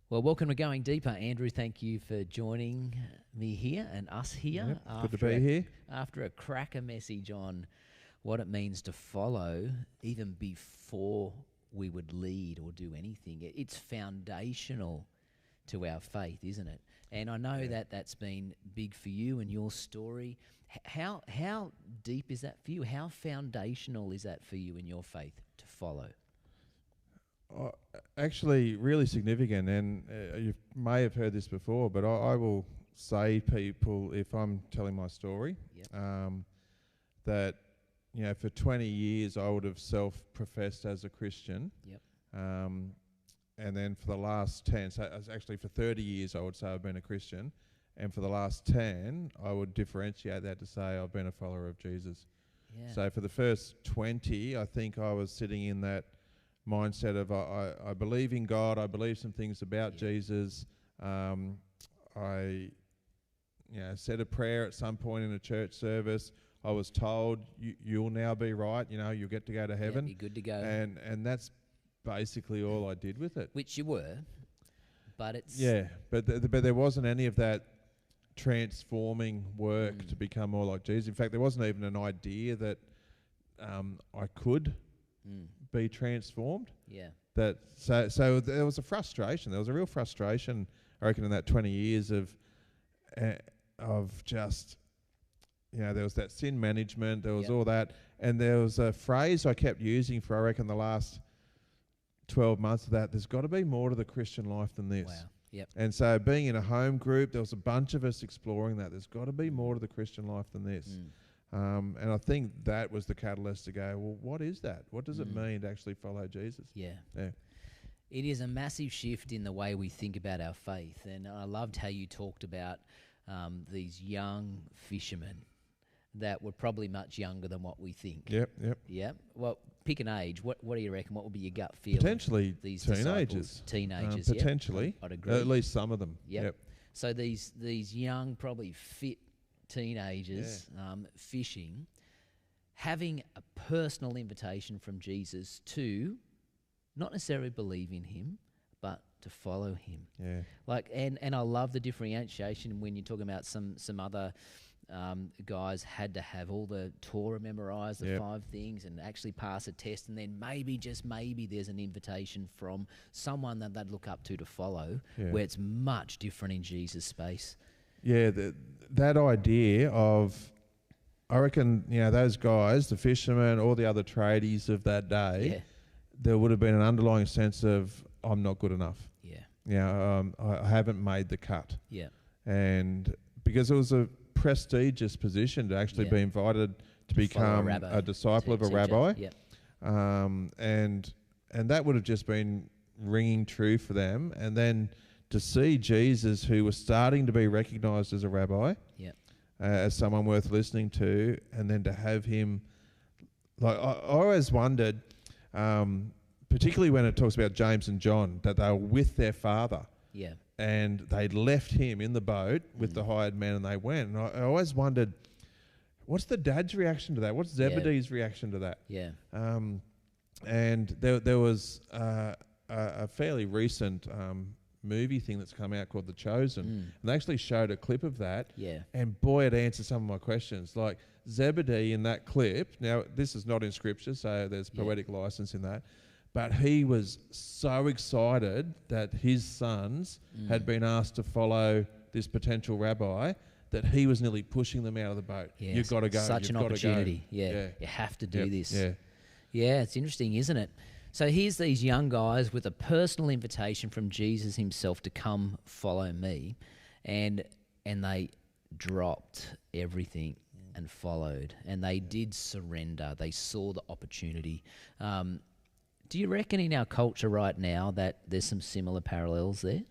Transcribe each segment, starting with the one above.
Well, welcome to Going Deeper. Andrew, thank you for joining me here and us here. Yep, good to be here. After a cracker message on what it means to follow, even before we would lead or do anything. It's foundational to our faith, isn't it? And I know that that's been big for you and your story. How deep is that for you? How foundational is that for you in your faith to follow? Actually, really significant, and you may have heard this before, but I will say to people, if I'm telling my story, that for 20 years I would have self-professed as a Christian, and then for the last 10, so actually for 30 years I would say I've been a Christian, and for the last 10 I would differentiate that to say I've been a follower of Jesus. Yeah. So for the first 20, I think I was sitting in that mindset of I believe in God, I believe some things about Jesus. I said a prayer at some point in a church service. I was told you'll now be right, you'll get to go to heaven. Yeah, be good to go. And that's basically all I did with it. Which you were, but it's... Yeah, but there wasn't any of that transforming work to become more like Jesus. In fact, there wasn't even an idea that I could be transformed. Yeah. So there was a frustration. There was a real frustration, I reckon, in that 20 years of just, there was that sin management, there was all that, and there was a phrase I kept using for, I reckon, the last 12 months of that. There's got to be more to the Christian life than this. Wow. Yep. And so being in a home group, there was a bunch of us exploring that. There's got to be more to the Christian life than this. And I think that was the catalyst to go, well, what is that? What does it mean to actually follow Jesus? Yeah. Yeah. It is a massive shift in the way we think about our faith. And I loved how you talked about these young fishermen that were probably much younger than what we think. Yep. Well, pick an age. What do you reckon? What would be your gut feeling? Potentially these teenagers. Teenagers, potentially. I'd agree. At least some of them. Yep. So these young, probably fit teenagers fishing, having a personal invitation from Jesus to not necessarily believe in him, but to follow him. Yeah. And I love the differentiation when you're talking about some other guys had to have all the Torah memorized, the 5 things, and actually pass a test, and then maybe, just maybe, there's an invitation from someone that they'd look up to follow, where it's much different in Jesus' space. Yeah, that idea of, I reckon, those guys, the fishermen, all the other tradies of that day, there would have been an underlying sense of, I'm not good enough. I haven't made the cut. Yeah. And because it was a prestigious position to actually be invited to become a disciple of a rabbi. Yeah. And that would have just been ringing true for them. And then to see Jesus, who was starting to be recognised as a rabbi, as someone worth listening to, and then to have him, like I always wondered, particularly when it talks about James and John, that they were with their father. Yeah. And they'd left him in the boat with the hired man, and they went. And I always wondered, what's the dad's reaction to that? What's Zebedee's reaction to that? Yeah. And there was a fairly recent movie thing that's come out called The Chosen, and they actually showed a clip of that. Yeah. And boy, it answered some of my questions. Like Zebedee in that clip, now this is not in scripture, so there's poetic license in that, but he was so excited that his sons had been asked to follow this potential rabbi that he was nearly pushing them out of the boat. Yes. You've got to go. Such an opportunity. Yeah. You have to do this. Yeah, it's interesting, isn't it? So here's these young guys with a personal invitation from Jesus himself to come follow me, and they dropped everything and followed, and they did surrender. They saw the opportunity. Do you reckon in our culture right now that there's some similar parallels there?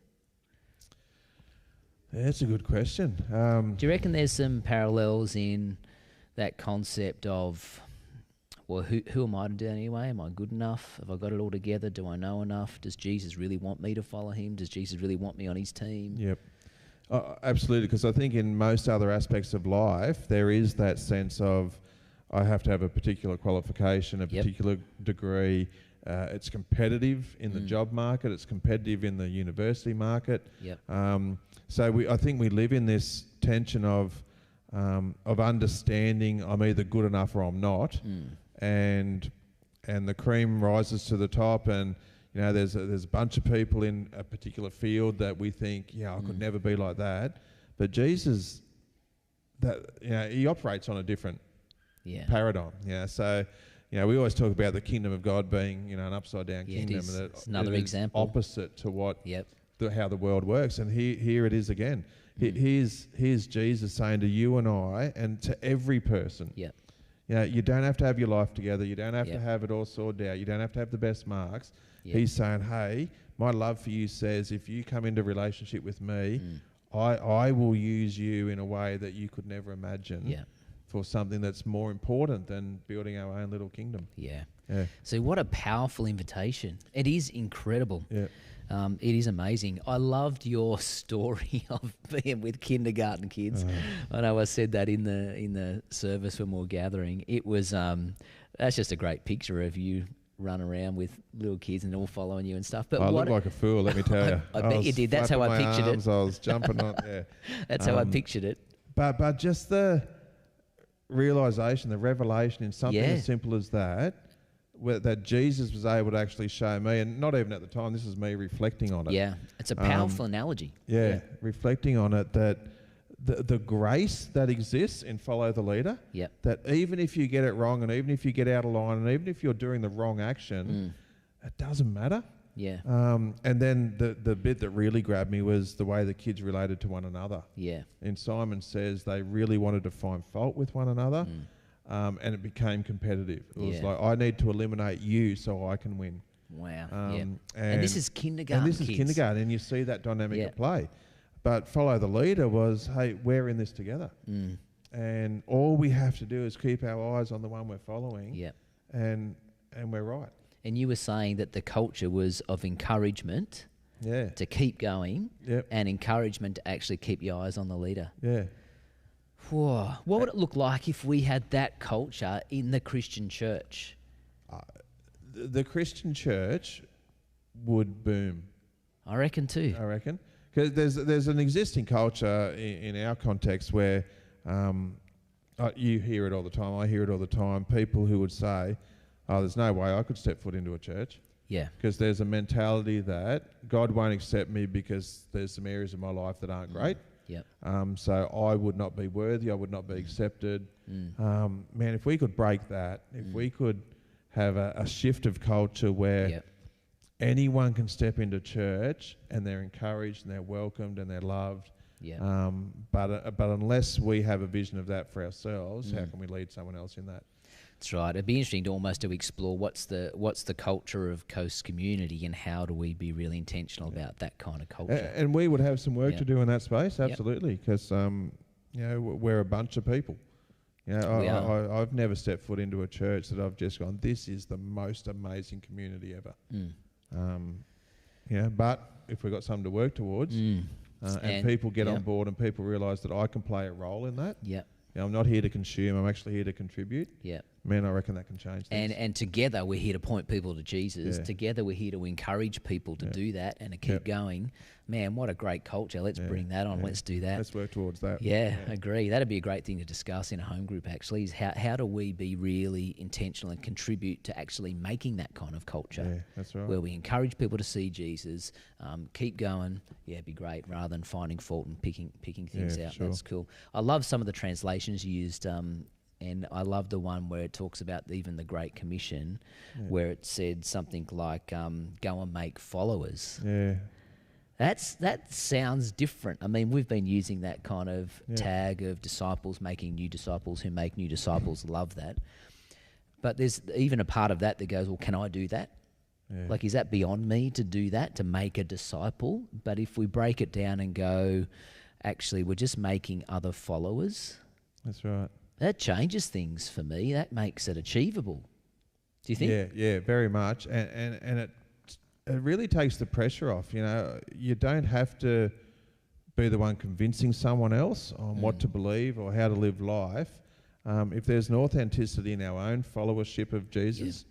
That's a good question. Do you reckon there's some parallels in that concept of, well, who am I to do anyway? Am I good enough? Have I got it all together? Do I know enough? Does Jesus really want me to follow him? Does Jesus really want me on his team? Yep. Absolutely, because I think in most other aspects of life, there is that sense of, I have to have a particular qualification, a particular degree, It's competitive in the job market. It's competitive in the university market. Yep. So I think we live in this tension of understanding I'm either good enough or I'm not, and the cream rises to the top, and you know there's a bunch of people in a particular field that we think, I could never be like that, but Jesus, he operates on a different paradigm. So we always talk about the kingdom of God being an upside down kingdom, and it's another example opposite to what how the world works. And here it is again. Here's Jesus saying to you and I, and to every person, you don't have to have your life together. You don't have to have it all sorted out. You don't have to have the best marks. He's saying, hey, my love for you says if you come into relationship with me, I will use you in a way that you could never imagine for something that's more important than building our own little kingdom. So what a powerful invitation. It is incredible. It is amazing. I loved your story of being with kindergarten kids. I know I said that in the service when we were gathering. It was that's just a great picture of you run around with little kids and all following you and stuff. But I looked like a fool, let me tell you. I bet you did. That's how I pictured it. I was jumping on. That's how I pictured it. But just the realization, the revelation in something as simple as that Jesus was able to actually show me, and not even at the time, this is me reflecting on it. It's a powerful analogy. Reflecting on it, that the grace that exists in follow the leader, that even if you get it wrong, and even if you get out of line, and even if you're doing the wrong action, it doesn't matter. And then the bit that really grabbed me was the way the kids related to one another. And Simon says they really wanted to find fault with one another. And it became competitive. It was like, I need to eliminate you so I can win. Wow. And this is kindergarten. And this is kindergarten, and you see that dynamic at play. But follow the leader was, hey, we're in this together. And all we have to do is keep our eyes on the one we're following. And we're right. And you were saying that the culture was of encouragement to keep going and encouragement to actually keep your eyes on the leader. Whoa. What would it look like if we had that culture in the Christian church? The Christian church would boom. I reckon too. Because there's an existing culture in our context where you hear it all the time, I hear it all the time, people who would say, there's no way I could step foot into a church. Because there's a mentality that God won't accept me because there's some areas of my life that aren't great. So I would not be worthy, I would not be accepted. Man, if we could break that, if we could have a shift of culture where anyone can step into church and they're encouraged and they're welcomed and they're loved. But unless we have a vision of that for ourselves, how can we lead someone else in that? That's right. It'd be interesting to almost to explore what's the culture of Coast Community and how do we be really intentional about that kind of culture. And we would have some work to do in that space, absolutely, because we're a bunch of people. I've never stepped foot into a church that I've just gone, this is the most amazing community ever. But if we've got something to work towards, and people get on board and people realise that I can play a role in that. I'm not here to consume, I'm actually here to contribute. Man, I reckon that can change things. And together we're here to point people to Jesus. Together we're here to encourage people to do that and to keep going. Man, what a great culture. Let's bring that on. Let's do that. Let's work towards that. I agree. That'd be a great thing to discuss in a home group, actually, is how do we be really intentional and contribute to actually making that kind of culture. That's right. Where we encourage people to see Jesus, keep going. It'd be great, rather than finding fault and picking things out. Sure. That's cool. I love some of the translations you used, and I love the one where it talks about even the Great Commission, where it said something like, go and make followers. That sounds different. I mean, we've been using that kind of tag of disciples making new disciples who make new disciples. Love that. But there's even a part of that that goes, well, can I do that? Like, is that beyond me to do that, to make a disciple? But if we break it down and go, actually, we're just making other followers. That's right. That changes things for me. That makes it achievable. Do you think? Yeah, very much. And it really takes the pressure off. You don't have to be the one convincing someone else on what to believe or how to live life. If there's an authenticity in our own followership of Jesus,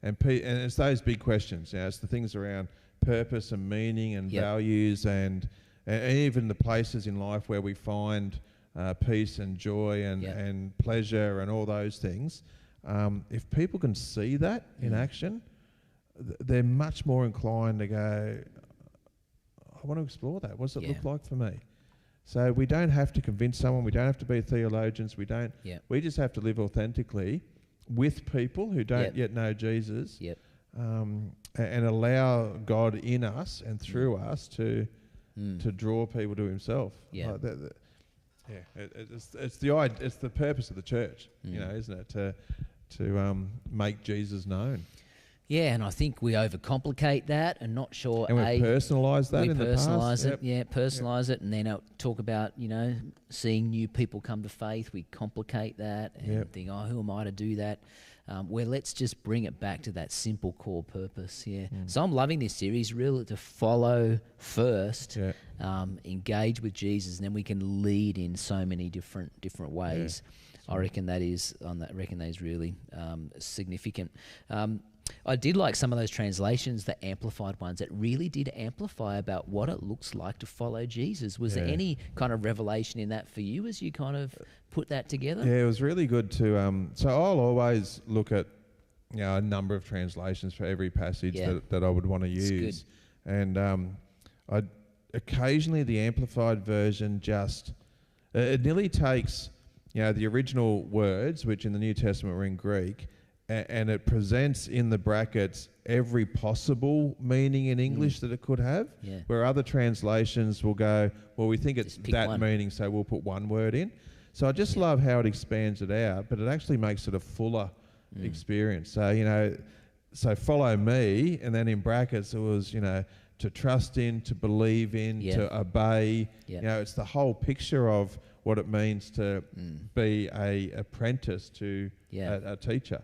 and it's those big questions. It's the things around purpose and meaning and values and even the places in life where we find peace and joy and pleasure and all those things. If people can see that in action, they're much more inclined to go, I want to explore that. What does it look like for me? So we don't have to convince someone. We don't have to be theologians. We don't. We just have to live authentically with people who don't yet know Jesus, and allow God in us and through us to draw people to Himself. Like it's the purpose of the church, isn't it? To make Jesus known. Yeah, and I think we overcomplicate that and not sure. And we personalise that in the past. Personalise it, and then talk about, seeing new people come to faith. We complicate that and think, who am I to do that? Where let's just bring it back to that simple core purpose. So I'm loving this series, really, to follow first, engage with Jesus, and then we can lead in so many different ways. I reckon that is really significant. I did like some of those translations, the amplified ones, that really did amplify about what it looks like to follow Jesus. Was there any kind of revelation in that for you as you kind of put that together? Yeah, it was really good to... so I'll always look at a number of translations for every passage that I would want to use. And occasionally the amplified version just... it nearly takes the original words, which in the New Testament were in Greek, and it presents in the brackets every possible meaning in English that it could have, where other translations will go, well, we think it's that one meaning, so we'll put one word in. So I just love how it expands it out, but it actually makes it a fuller experience. So, so follow me, and then in brackets it was, to trust in, to believe in, to obey. It's the whole picture of what it means to be a apprentice to a teacher.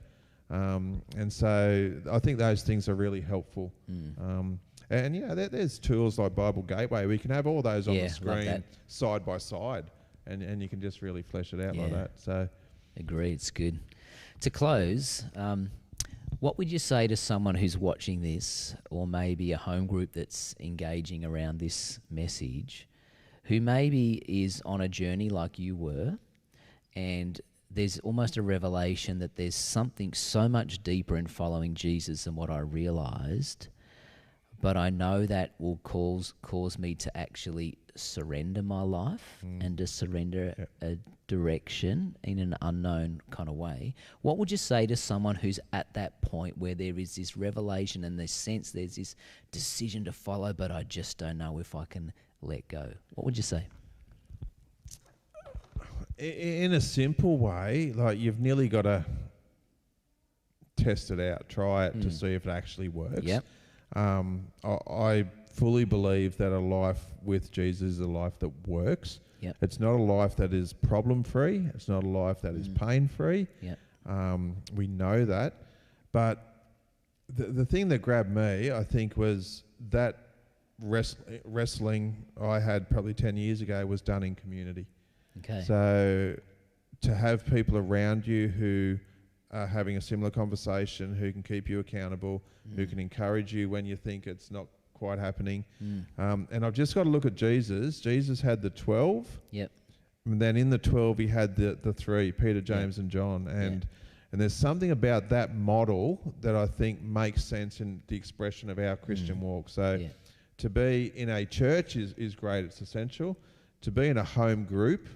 And so I think those things are really helpful. And there's tools like Bible Gateway. We can have all those on the screen side by side, and you can just really flesh it out like that. So, agree, it's good. To close, what would you say to someone who's watching this, or maybe a home group that's engaging around this message, who maybe is on a journey like you were, and there's almost a revelation that there's something so much deeper in following Jesus than what I realised, but I know that will cause me to actually surrender my life and to surrender a direction in an unknown kind of way. What would you say to someone who's at that point where there is this revelation and this sense there's this decision to follow, but I just don't know if I can let go? What would you say? In a simple way, like, you've nearly got to test it out, try it to see if it actually works. I fully believe that a life with Jesus is a life that works. It's not a life that is problem-free. It's not a life that is pain-free. We know that. But the thing that grabbed me, I think, was that wrestling I had probably 10 years ago was done in community. So to have people around you who are having a similar conversation, who can keep you accountable, who can encourage you when you think it's not quite happening. And I've just got to look at Jesus. Jesus had the 12. And then in the 12 he had the three, Peter, James and John. And there's something about that model that I think makes sense in the expression of our Christian walk. So to be in a church is great, it's essential. To be in a home group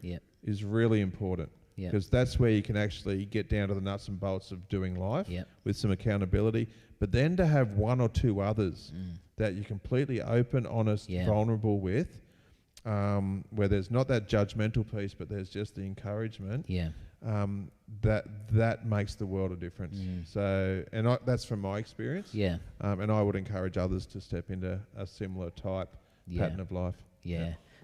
is really important, because that's where you can actually get down to the nuts and bolts of doing life with some accountability. But then to have one or two others that you're completely open, honest, vulnerable with, where there's not that judgmental piece, but there's just the encouragement, that makes the world of difference. So, and that's from my experience. And I would encourage others to step into a similar type pattern of life.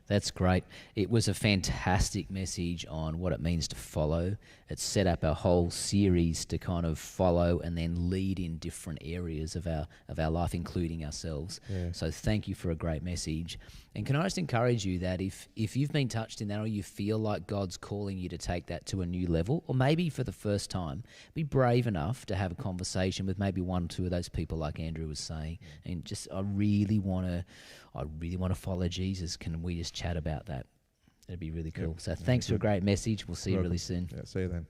That's great. It was a fantastic message on what it means to follow. It set up our whole series to kind of follow and then lead in different areas of our life, including ourselves. Yeah. So thank you for a great message. And can I just encourage you that if you've been touched in that, or you feel like God's calling you to take that to a new level, or maybe for the first time, be brave enough to have a conversation with maybe one or two of those people like Andrew was saying, and just, I really want to follow Jesus. Can we just chat about that? It'd be really cool. So thanks for a great message. We'll see you really soon. Yeah, see you then.